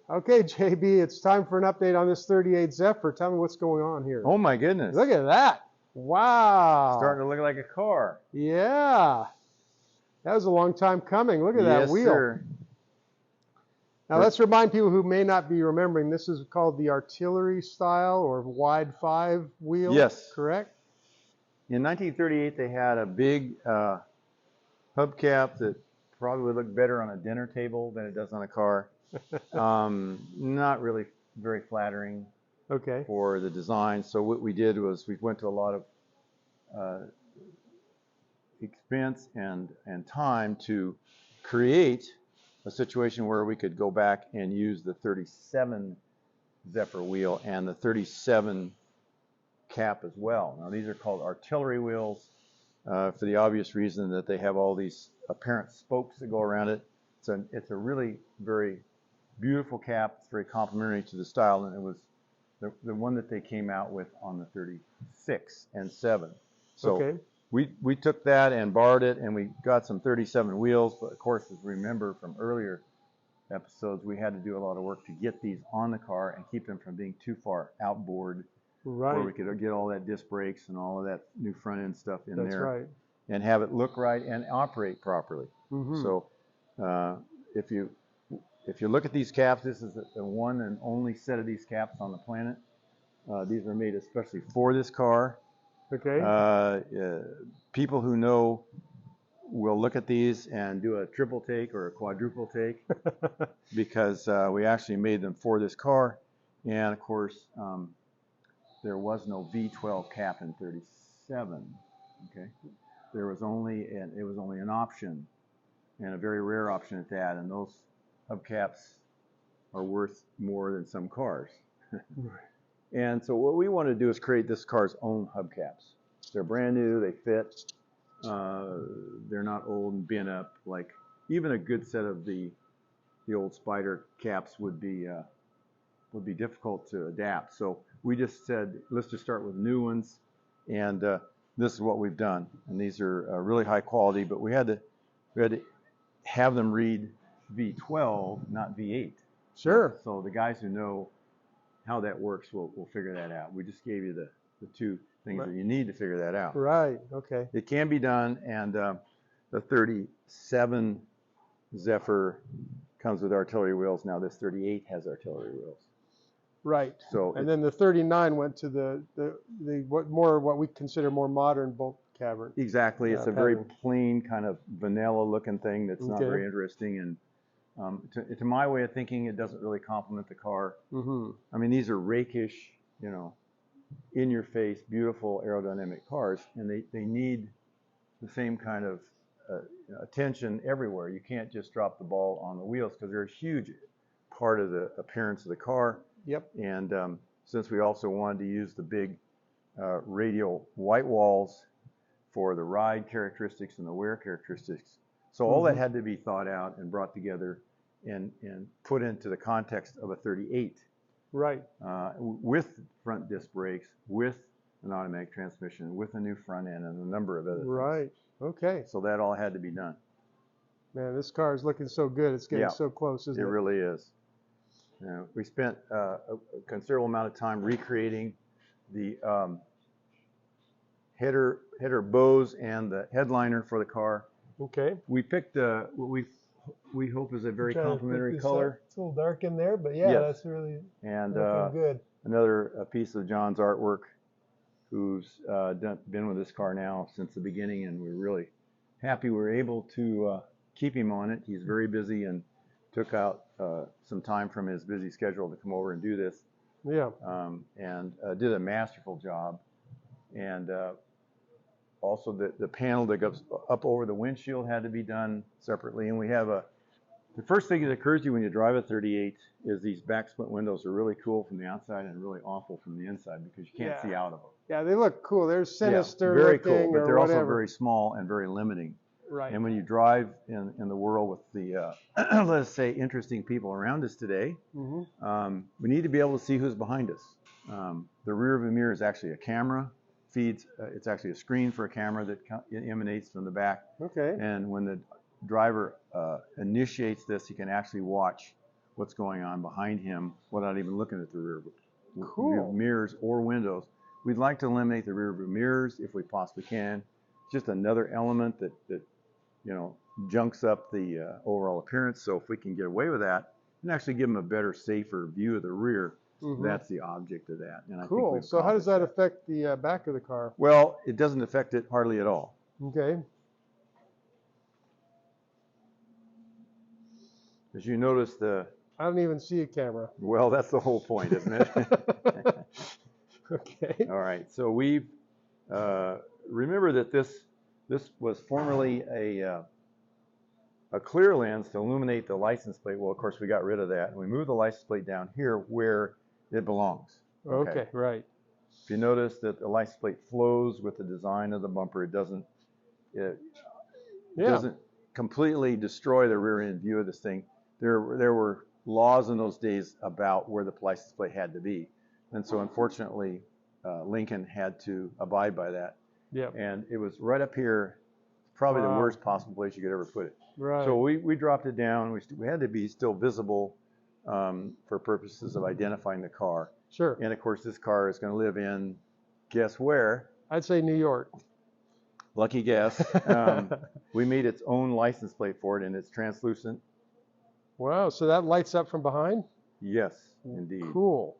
Okay, JB, it's time for an update on this 38 Zephyr. Tell me what's going on here. Oh my goodness. Look at that. Wow. Starting to look like a car. Yeah. That was a long time coming. Look at that wheel. Yes, sir. Now let's remind people who may not be remembering, this is called the artillery style or wide 5 wheel. Yes. Correct? In 1938, they had a big hubcap that probably would look better on a dinner table than it does on a car. Not really very flattering for the design. So what we did was we went to a lot of expense and time to create a situation where we could go back and use the 37 Zephyr wheel and the 37 cap as well. Now these are called artillery wheels for the obvious reason that they have all these apparent spokes that go around it. It's a really very beautiful cap. It's very complementary to the style, and it was the one that they came out with on the 36 and 7. So we took that and borrowed it, and we got some 37 wheels. But of course, as we remember from earlier episodes, we had to do a lot of work to get these on the car and keep them from being too far outboard, where we could get all that disc brakes and all of that new front end stuff in there, and have it look right and operate properly. So if you look at these caps, this is the one and only set of these caps on the planet. These were made especially for this car. People who know will look at these and do a triple take or a quadruple take because we actually made them for this car. And of course, there was no V12 cap in 37. There was only it was only an option, and a very rare option at that. And those hubcaps are worth more than some cars. And so what we want to do is create this car's own hubcaps. They're brand new, they fit, they're not old and bent up. Like even a good set of the old Spider caps would be difficult to adapt. So we just said, let's just start with new ones, and this is what we've done. And these are really high quality, but we had to have them read V12, not V8. Sure. So the guys who know how that works will figure that out. We just gave you the two things that you need to figure that out. Right. Okay. It can be done, and the 37 Zephyr comes with artillery wheels. Now this 38 has artillery wheels. Right. So and then the 39 went to the what we consider more modern bolt cavern. Exactly. It's a very plain kind of vanilla looking thing that's not very interesting, and to my way of thinking, it doesn't really complement the car. I mean, these are rakish, in your face, beautiful aerodynamic cars, and they need the same kind of attention everywhere. You can't just drop the ball on the wheels because they're a huge part of the appearance of the car. And since we also wanted to use the big Radial Whitewalls for the ride characteristics and the wear characteristics, so all that had to be thought out and brought together and put into the context of a 38. Right. With front disc brakes, with an automatic transmission, with a new front end, and a number of other things. Right. Okay. So that all had to be done. Man, this car is looking so good. It's getting so close, isn't it? It really is. We spent a considerable amount of time recreating the header bows and the headliner for the car. We picked what we hope is a very complementary color. It's a little dark in there, but that's really looking good. Another piece of John's artwork, who's been with this car now since the beginning, and we're really happy we were able to keep him on it. He's very busy and took out some time from his busy schedule to come over and do this. And did a masterful job. And also the panel that goes up over the windshield had to be done separately. And we have the first thing that occurs to you when you drive a 38 is these back split windows are really cool from the outside and really awful from the inside because you can't see out of them. Yeah, they look cool. They're sinister very looking, cool, but they're also very small and very limiting. Right. And when you drive in the world with the, let's say, interesting people around us today, we need to be able to see who's behind us. The rear view mirror is actually a camera. It's actually a screen for a camera that emanates from the back. And when the driver initiates this, he can actually watch what's going on behind him without even looking at the rear Cool. mirrors or windows. We'd like to eliminate the rear view mirrors if we possibly can. Just another element that you know, junks up the overall appearance. So if we can get away with that and actually give them a better, safer view of the rear, that's the object of that. And I think we've So how does that accomplished affect the back of the car? Well, it doesn't affect it hardly at all. Okay. As you notice, I don't even see a camera. well, that's the whole point, isn't it? Okay. All right. So we've remember that this was formerly a clear lens to illuminate the license plate. Well, of course, we got rid of that, and we moved the license plate down here where it belongs. Okay, right. If you notice that the license plate flows with the design of the bumper, it doesn't completely destroy the rear end view of this thing. There were laws in those days about where the license plate had to be, and so unfortunately, Lincoln had to abide by that. Yeah. And it was right up here, probably the worst possible place you could ever put it. Right. So we dropped it down. We had to be still visible for purposes of identifying the car. Sure. And of course, this car is going to live in, guess where? I'd say New York. Lucky guess. We made its own license plate for it, and it's translucent. Wow. So that lights up from behind? Yes, indeed. Cool.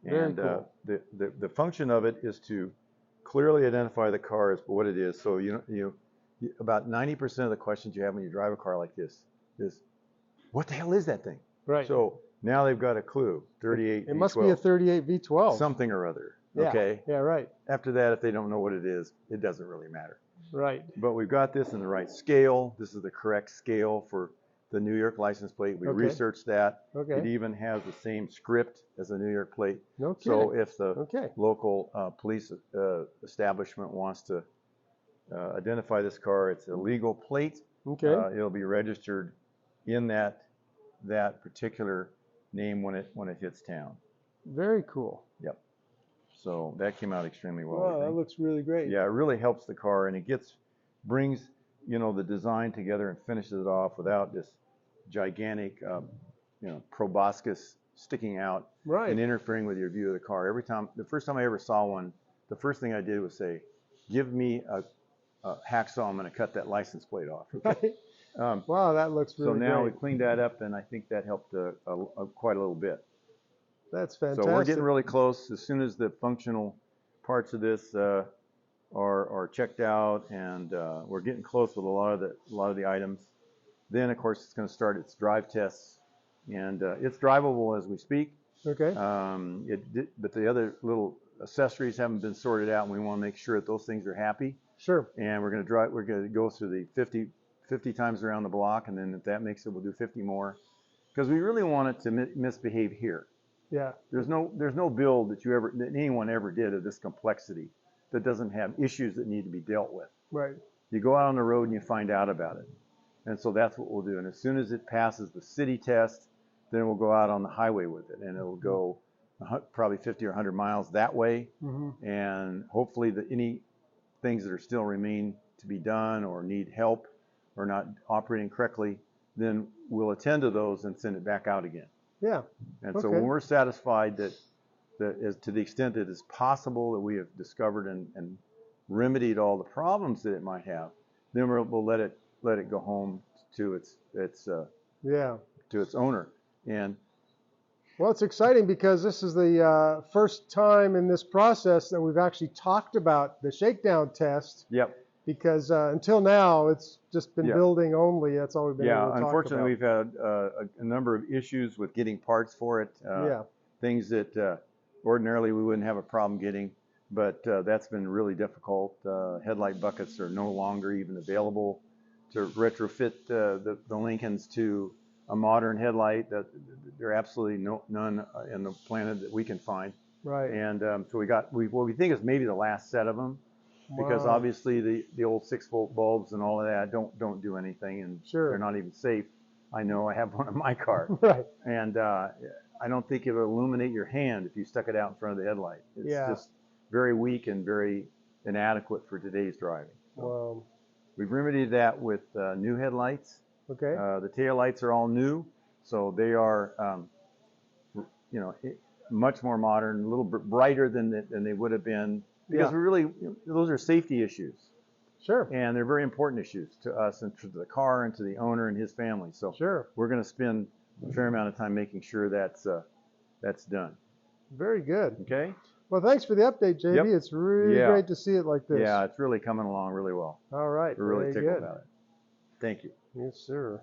Very And cool. the function of it is to clearly identify the car as what it is. So about 90% of the questions you have when you drive a car like this is, what the hell is that thing? Right. So now they've got a clue. 38 It must be a 38 V12. something or other. Yeah. Okay. Yeah. Right. After that, if they don't know what it is, it doesn't really matter. Right. But we've got this in the right scale. This is the correct scale for the New York license plate. We researched that. Okay. It even has the same script as the New York plate. No kidding. So if the local police establishment wants to identify this car, it's a legal plate. Okay. It'll be registered in that particular name when it hits town. Very cool. Yep. So that came out extremely well. Wow, that looks really great. Yeah, it really helps the car, and it brings the design together and finishes it off without this gigantic proboscis sticking out and interfering with your view of the car. The first time I ever saw one, the first thing I did was say, give me a hacksaw, I'm going to cut that license plate off. Okay? Wow, that looks really great. So now we cleaned that up, and I think that helped quite a little bit. That's fantastic. So we're getting really close. As soon as the functional parts of this are checked out, and we're getting close with a lot of the items, then of course it's going to start its drive tests, and it's drivable as we speak. Okay. But the other little accessories haven't been sorted out, and we want to make sure that those things are happy. Sure. And we're going to go through the 50 times around the block, and then if that makes it, we'll do 50 more, because we really want it to misbehave here. Yeah. There's no build that anyone ever did of this complexity that doesn't have issues that need to be dealt with. Right. You go out on the road and you find out about it. And so that's what we'll do. And as soon as it passes the city test, then we'll go out on the highway with it, and it'll go probably 50 or 100 miles that way. And hopefully any things that are still remain to be done or need help or not operating correctly, then we'll attend to those and send it back out again. Yeah. And so when we're satisfied that as to the extent that it's possible that we have discovered and remedied all the problems that it might have, then we'll let it go home to its owner. And well, it's exciting because this is the first time in this process that we've actually talked about the shakedown test. Yep. Because until now, it's just been building only. That's all we've been able to talk about. Unfortunately, we've had a number of issues with getting parts for it. Things that ordinarily we wouldn't have a problem getting, but that's been really difficult. Headlight buckets are no longer even available to retrofit the Lincolns to a modern headlight. That there are absolutely none in the planet that we can find. Right. And so what we think is maybe the last set of them. Because obviously the old 6-volt bulbs and all of that don't do anything, and they're not even safe. I know, I have one in my car. Right. And I don't think it would illuminate your hand if you stuck it out in front of the headlight. It's just very weak and very inadequate for today's driving. So we've remedied that with new headlights. Okay. The tail lights are all new. So they are, you know, much more modern, a little bit brighter than they would have been, because Yeah. we really, those are safety issues. Sure. And they're very important issues to us and to the car and to the owner and his family. So Sure. we're going to spend a fair amount of time making sure that's done. Very good. Okay? Well, thanks for the update, JB. Yep. It's really Yeah. great to see it like this. Yeah, it's really coming along really well. All right. We're really Very tickled good. about it. Thank you. Yes, sir.